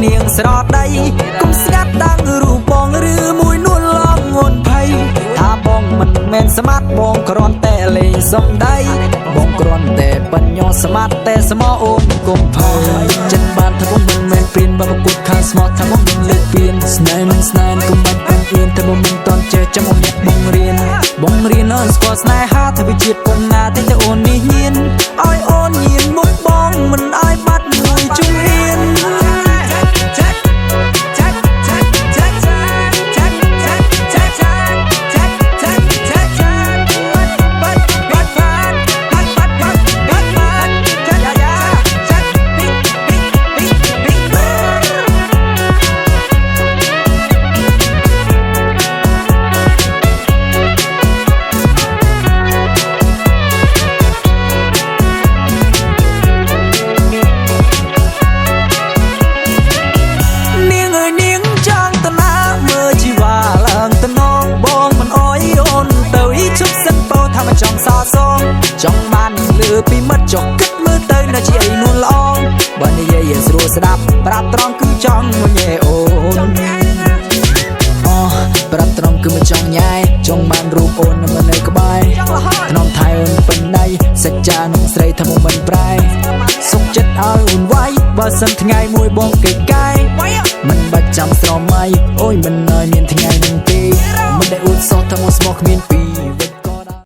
នាងស្រដីគុំស្ងាត់តាំងរូបបងឬមួយនួនឡងងន់ភ័យថាបងមិនមែនស្មាត់បងគ្រាន់តែលេងសំដីបងគ្រាន់តែបញ្ញោស្មាត់តែស្មោអូនកុំភ័យចិត្តបានថាបងមិនមែនព្រៀនបើប្រកួតខាងស្មោះថាបងនឹងលើកពៀនស្នេហ៍មិនស្នេហ៍គុំបាច់អៀនតែបងមិនតន់ចេះចាំបងអ្នកបងរៀនអើយស្គាល់ស្នេហាថាវាជាតិប៉ុណ្ណាតែអូននេះញៀនឲ្យអូនញៀនមុខបងមិនឲ្យបាត់មួយជំហានចង់បានលឺពីមិត្តចុះគិតមើលទៅនៅជាអីនួនល្អបើនិយាយស្រួលស្ដាប់ប្រាប់ត្រង់គឺចង់ញ៉ែអូនប្រាប់ត្រង់គឺមិនចង់ញ៉ែចង់បានរូបអូននៅនៅក្បែរក្នុងថៃអូនពេញដៃសច្ចានឹងស្រីថាមកមិនប្រែសុខចិត្តឲ្យអូនវាយបើសិនថ្ងៃមួយបងគេកាយមិនបាច់ចាំស្រមៃអូយមិនឲ្យមានថ្ងៃនឹងទេមិនដែលអួតសោះថាមកស្មោះគ្មានពី